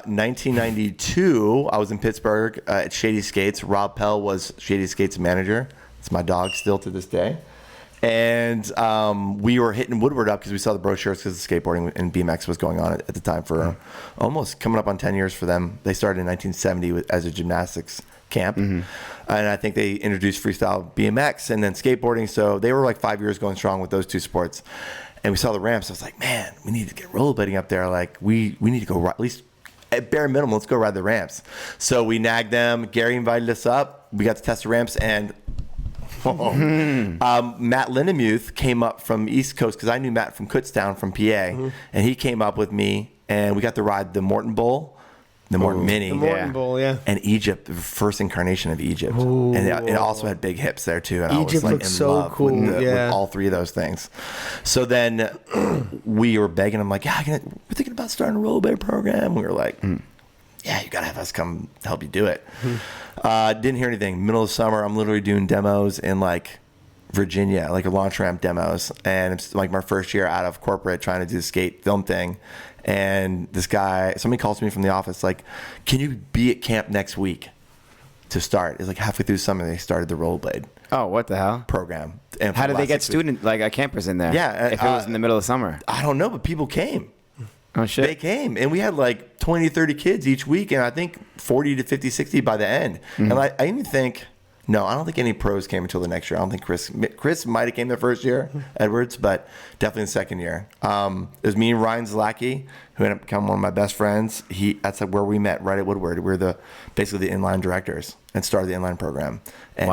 1992, I was in Pittsburgh at Shady Skates. Rob Pell was Shady Skates' manager. It's my dog still to this day. And we were hitting Woodward up because we saw the brochures because skateboarding and BMX was going on at the time for almost coming up on 10 years for them. They started in 1970 as a gymnastics camp. And I think they introduced freestyle BMX and then skateboarding. So they were like 5 years going strong with those two sports. And we saw the ramps. I was like, man, we need to get rollerblading up there. Like we need to go at least at bare minimum, let's go ride the ramps. So we nagged them. Gary invited us up. We got to test the ramps and Matt Lindemuth came up from East Coast because I knew Matt from Kutztown from PA, and he came up with me, and we got to ride the Morton Bowl, the Morton Mini, the Morton Bowl, and Egypt, the first incarnation of Egypt, and it also had big hips there too. And Egypt I was like in so love cool. with all three of those things. So then we were begging him like, we're thinking about starting a rollerblade program. We were like, yeah, you gotta have us come help you do it. Didn't hear anything. Middle of summer, I'm literally doing demos in like Virginia, like a launch ramp demos, and it's like my first year out of corporate trying to do the skate film thing. And this guy, somebody calls me from the office like, can you be at camp next week to start? It's like halfway through summer they started the rollerblade. Oh, what the hell? Program. And how did they get campers in there? Yeah, if it was in the middle of summer. I don't know, but people came. Oh, shit. They came, and we had like 20 to 30 kids each week, and I think 40 to 50, 60 by the end. And I even think, I don't think any pros came until the next year. I don't think Chris might have came the first year, Edwards, but definitely the second year. It was me and Ryan Zlacki, who ended up becoming one of my best friends. That's where we met, right at Woodward. We were basically the Inline directors and started the Inline program. And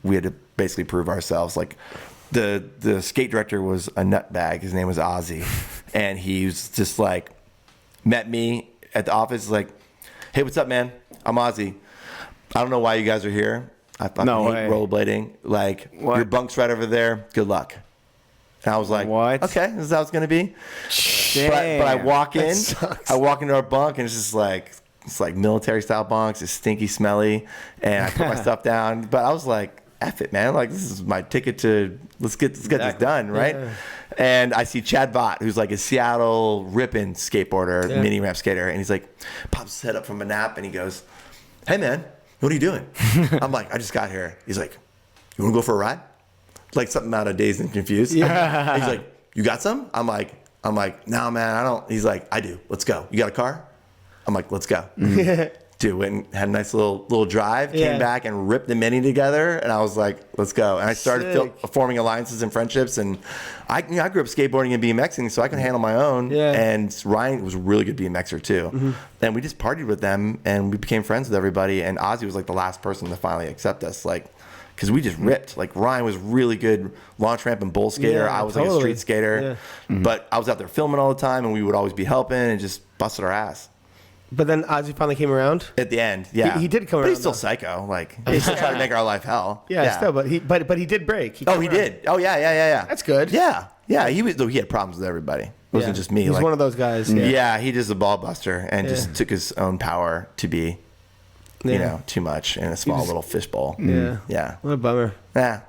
we had to basically prove ourselves. Like, the skate director was a nutbag. His name was Ozzy. And he was just like, met me at the office, like, hey, what's up, man? I'm Ozzy. I don't know why you guys are here. I hate rollerblading. Like, your bunk's right over there. Good luck. And I was like, what? Okay, this is how it's going to be. But I walk in. I walk into our bunk, and it's like military-style bunks. It's stinky, smelly. And I put my stuff down. But I was like, F it, man. Like, this is my ticket to let's get this done, right? Yeah. And I see Chad Vaught, who's like a Seattle ripping skateboarder, mini ramp skater, and he's like, pops his head up from a nap, and he goes, hey, man, what are you doing? I'm like, I just got here. He's like, you want to go for a ride? Like something out of Dazed and Confused. Yeah. He's like, you got some? I'm like, no, man, I don't. He's like, I do. Let's go. You got a car? I'm like, let's go. Dude, went and had a nice little drive, came back and ripped the mini together, and I was like, let's go. And I started forming alliances and friendships, and I grew up skateboarding and BMXing, so I can handle my own. Yeah. And Ryan was a really good BMXer too. And we just partied with them, and we became friends with everybody, and Ozzy was like the last person to finally accept us, like, because we just ripped. Like, Ryan was really good launch ramp and bowl skater. I was like a street skater. Yeah. But I was out there filming all the time, and we would always be helping and just busted our ass. But then Ozzy finally came around? At the end, yeah. He did come around. But he's still psycho. Like, he's still trying to make our life hell. Yeah, still. But he did break. He did. Oh, yeah. That's good. Yeah. Yeah, he had problems with everybody. It wasn't just me. He's one of those guys. Yeah, he just a ball buster and just took his own power to be, too much in a small little fishbowl. Yeah. Yeah. What a bummer. Yeah.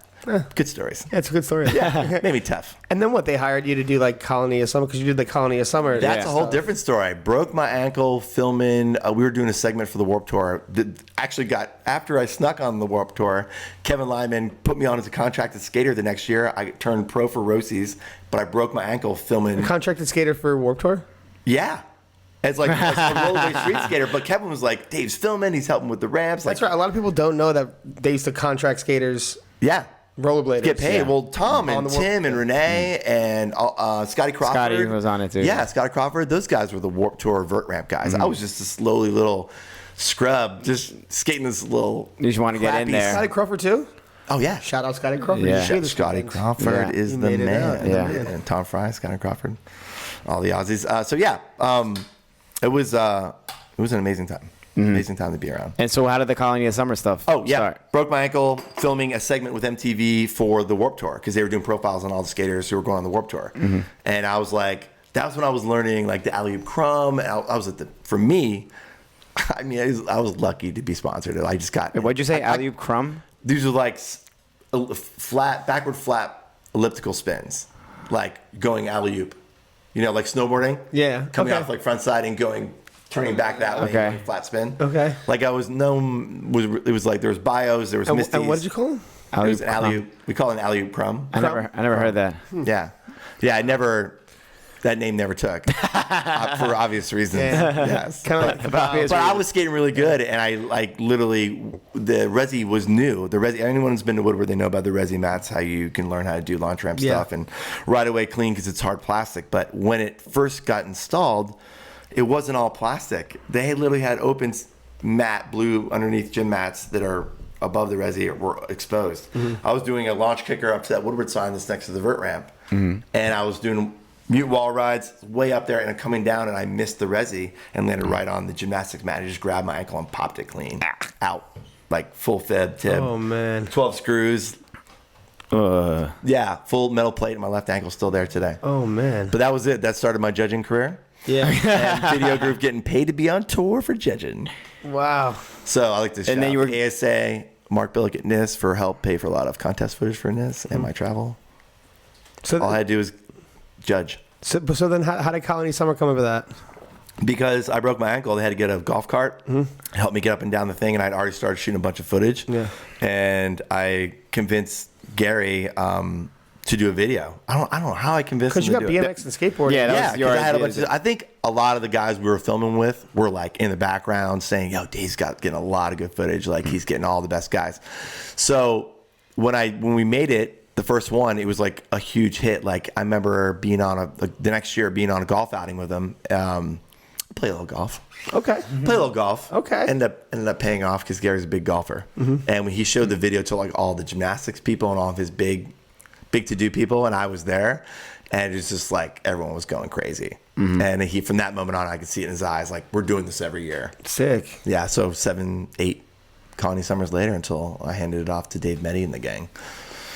Good stories. Yeah, it's a good story. Yeah, made me tough. And then what? They hired you to do like Colony of Summer because you did the Colony of Summer. That's a whole different story. I broke my ankle filming. We were doing a segment for the Warped Tour. After I snuck on the Warped Tour, Kevin Lyman put me on as a contracted skater the next year. I turned pro for Rosie's, but I broke my ankle filming. A contracted skater for Warped Tour? Yeah. As like a rollerblade street skater, but Kevin was like, Dave's filming. He's helping with the ramps. That's right. A lot of people don't know that they used to contract skaters. Yeah. Rollerbladers. Get paid. Yeah. Well, Tom and Tim and Renee and Scotty Crawford. Scotty was on it too. Yeah, Scotty Crawford. Those guys were the Warped Tour vert ramp guys. I was just a slowly little scrub, just skating this little. You just want to get in there. Scotty Crawford too? Oh, yeah. Shout out Scotty Crawford. Yeah. Scotty Crawford is the man. Yeah. And Tom Fry, Scotty Crawford, all the Aussies. It was an amazing time. Amazing time to be around. And so how did the Colony of Summer stuff start? Broke my ankle filming a segment with MTV for the Warped Tour because they were doing profiles on all the skaters who were going on the Warped Tour. And I was like, that was when I was learning like the alley-oop crumb. And I was for me, I mean, I was lucky to be sponsored. I just got. What'd you say, alley-oop crumb? These are like backward flat elliptical spins, like going alley-oop. like snowboarding. Yeah. Coming off like front side and turning back that way, Okay. flat spin. Okay. Like I was known, it was like there was bios, there was Misties. And what did you call him? There was an alley-oop. We call it an alley-oop crumb. I never heard that. Yeah. That name never took for obvious reasons. Yeah. Yes. Kind of like But I was skating really good, and I like literally the resi was new. The resi, anyone who's been to Woodward, they know about the resi mats, how you can learn how to do launch ramp stuff and right away clean because it's hard plastic. But when it first got installed, it wasn't all plastic. They literally had open mat blue underneath gym mats that are above the resi were exposed. I was doing a launch kicker up to that Woodward sign that's next to the vert ramp, and I was doing mute wall rides way up there and coming down, and I missed the resi and landed right on the gymnastics mat. I just grabbed my ankle and popped it clean out, like full fib tib. Oh man, 12 screws. Yeah, full metal plate. My left ankle still there today. Oh man. But that was it. That started my judging career. Yeah. And videogroove getting paid to be on tour for judging. Wow. So I like to shout then you were ASA, Mark Billick at NIS for help pay for a lot of contest footage for NIS and my travel. So All I had to do was judge. So then how did Colony Summer come up with that? Because I broke my ankle, they had to get a golf cart, help me get up and down the thing, and I'd already started shooting a bunch of footage. Yeah. And I convinced Gary to do a video. I don't know how I convinced him Because you to got do it. BMX and skateboarding. Yeah, that Yeah, was your because I had a idea, bunch of, I think a lot of the guys we were filming with were like in the background saying, "Yo, Dave's getting a lot of good footage. Like he's getting all the best guys." So when we made it, the first one, it was like a huge hit. Like I remember being on the next year being on a golf outing with him. Play a little golf. Okay. Play a little golf. Okay. Ended up paying off because Gary's a big golfer, and when he showed the video to like all the gymnastics people and all of his big to do people, and I was there, and it was just like everyone was going crazy. And from that moment on, I could see it in his eyes. Like we're doing this every year. Sick. Yeah. So 7, 8 Colony Summers later until I handed it off to Dave Paine and the gang.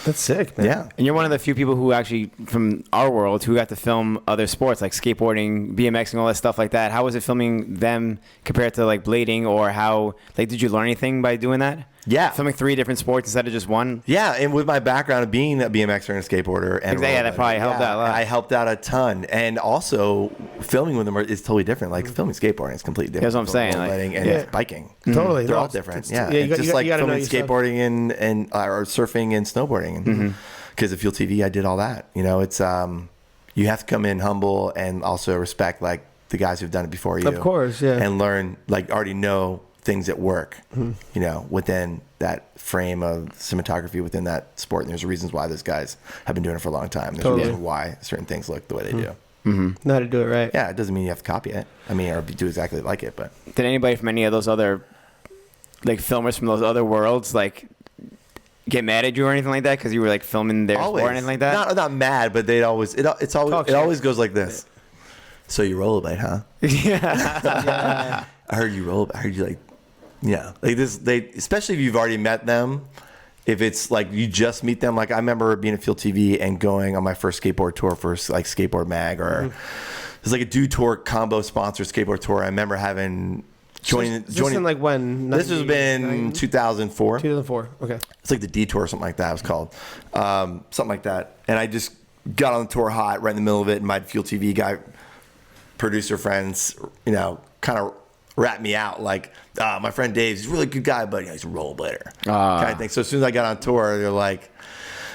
That's sick, man. Yeah. And you're one of the few people who actually, from our world, who got to film other sports like skateboarding, BMXing, all that stuff like that. How was it filming them compared to like blading, or how, like, did you learn anything by doing that? Yeah. Filming 3 different sports instead of just one? Yeah, and with my background of being a BMXer and a skateboarder, and Exactly, yeah, that probably helped out a lot. I helped out a ton, and also filming with them is totally different. Like filming skateboarding is completely different. That's what I'm saying, from like, rollerblading and yeah. biking. Totally. They're No, all different. it's- Yeah, you it's got- just you like gotta know filming yourself. skateboarding and or surfing and snowboarding, because at Fuel TV I did all that. You know, it's you have to come in humble and also respect like the guys who've done it before you. Of course, yeah. And learn, like, already know things that work. You know, within that frame of cinematography within that sport, and there's reasons why those guys have been doing it for a long time. There's Totally. a reason why certain things look the way they do. Know how to do it right. Yeah, it doesn't mean you have to copy it. I mean, or do exactly like it, but Did anybody from any of those other, like, filmers from those other worlds, like, get mad at you or anything like that because you were like filming their sport or anything like that? Not mad, but they'd always it always goes like this. So you rollerblade, huh? Yeah. I heard you roll. I heard you like, yeah, like this. They, especially if you've already met them. If it's like you just meet them, like I remember being at Field TV and going on my first skateboard tour for like Skateboard Mag, or there's like a Dude Tour combo sponsored skateboard tour. I remember having joining. In like when? This has been 2004. 2004. Okay. It's like the Detour or something like that. It was called something like that. And I just got on the tour hot right in the middle of it, and my Fuel TV guy, producer friends, you know, kind of rat me out like, my friend Dave's a really good guy, but he's a rollerblader kind of thing. So as soon as I got on tour, they're like,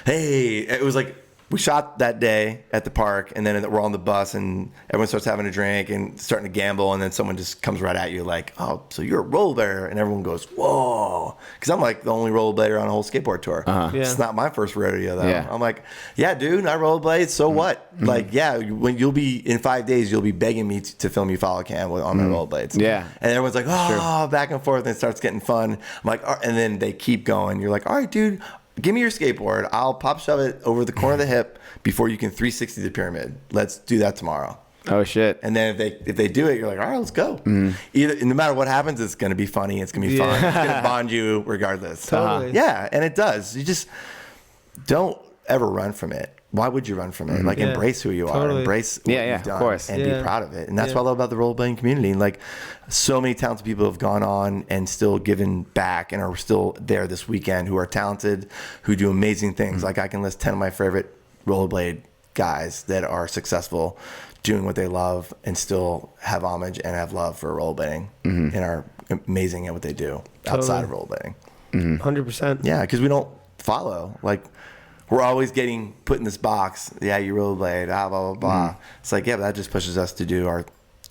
hey, it was like we shot that day at the park, and then we're on the bus, and everyone starts having a drink and starting to gamble, and then someone just comes right at you like, oh, so you're a rollerblader, and everyone goes, whoa, because I'm like the only rollerblader on a whole skateboard tour. Yeah. It's not my first rodeo though. Yeah. I'm like, yeah, dude, I rollerblade. So what? Like, yeah, when you'll be in 5 days, you'll be begging me to film you follow cam on my rollerblades. Yeah. And everyone's like, oh, back and forth, and it starts getting fun. I'm like, all right, and then they keep going. You're like, all right, dude, give me your skateboard. I'll pop shove it over the corner of the hip before you can 360 the pyramid. Let's do that tomorrow. Oh shit. And then if they do it, you're like, all right, let's go. Either no matter what happens, it's gonna be funny. It's gonna be fun. It's gonna bond you regardless. Totally. Yeah, and it does. You just don't ever run from it. Why would you run from it? Like, Yeah. embrace who you are. Totally. Embrace what Yeah, you've done, of course. and Yeah. be proud of it. And that's Yeah. what I love about the rollerblading community. Like, so many talented people have gone on and still given back and are still there this weekend, who are talented, who do amazing things. Like, I can list 10 of my favorite rollerblade guys that are successful doing what they love and still have homage and have love for rollerblading and are amazing at what they do outside of rollerblading. 100%. Yeah, because we don't follow. Like, we're always getting put in this box. Yeah, you rollerblade, blah, blah, blah. It's like, yeah, but that just pushes us to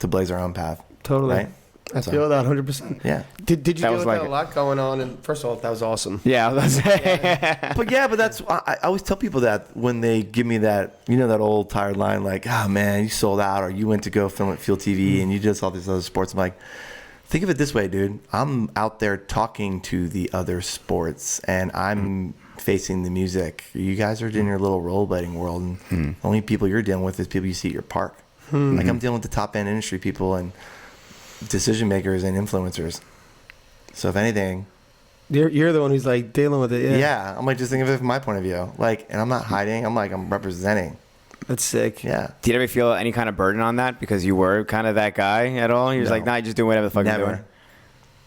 blaze our own path. Totally. Right? I feel that 100%. Yeah. Did you deal with like that a lot going on? And first of all, that was awesome. Yeah, I was gonna say. But that's, I always tell people that when they give me that, that old tired line, like, oh man, you sold out, or you went to go film at Field TV and you did all these other sports. I'm like, think of it this way, dude. I'm out there talking to the other sports and I'm facing the music. You guys are in your little rollerblading world, and the only people you're dealing with is people you see at your park. Like, I'm dealing with the top end industry people and decision makers and influencers. So if anything, you're the one who's like dealing with it. Yeah. I'm like, just think of it from my point of view. Like, and I'm not hiding. I'm representing. That's sick. Yeah. Did you ever feel any kind of burden on that because you were kind of that guy at all? You're just like, nah, you're just doing whatever the fuck Never.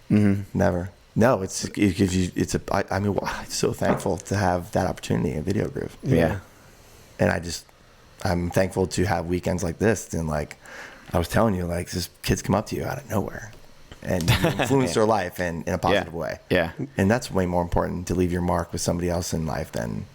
you're doing. Never. No, it gives you. I'm so thankful to have that opportunity at Video Groove. Yeah. And I'm thankful to have weekends like this. And like I was telling you, like, just kids come up to you out of nowhere and you influence their life in a positive way. Yeah. And that's way more important, to leave your mark with somebody else in life than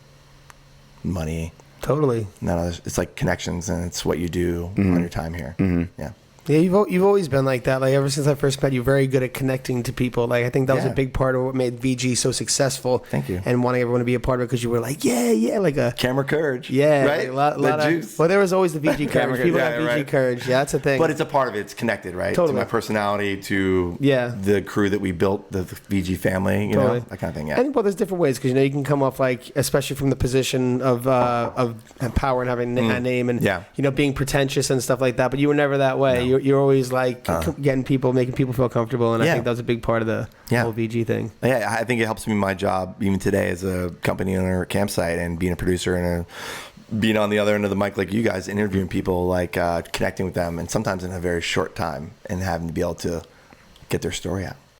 money. Totally. It's like connections, and it's what you do on your time here. Yeah. Yeah, you've always been like that. Like, ever since I first met you, very good at connecting to people. Like, I think that was a big part of what made VG so successful. Thank you. And wanting everyone to be a part of it, because you were like, like a camera courage. Yeah, right. Like a lot of juice. Well, there was always the VG courage. People have VG courage. Yeah, that's the thing. But it's a part of it. It's connected, right? Totally. To my personality, to the crew that we built, the VG family. You know, that kind of thing. Yeah. And there's different ways, because you can come off like, especially from the position of power and having a name and being pretentious and stuff like that. But you were never that way. No. You're always like making people feel comfortable, and I think that was a big part of the whole VG thing. Yeah, I think it helps me in my job even today as a company owner at campsite, and being a producer and being on the other end of the mic like you guys, interviewing people, like connecting with them, and sometimes in a very short time, and having to be able to get their story out.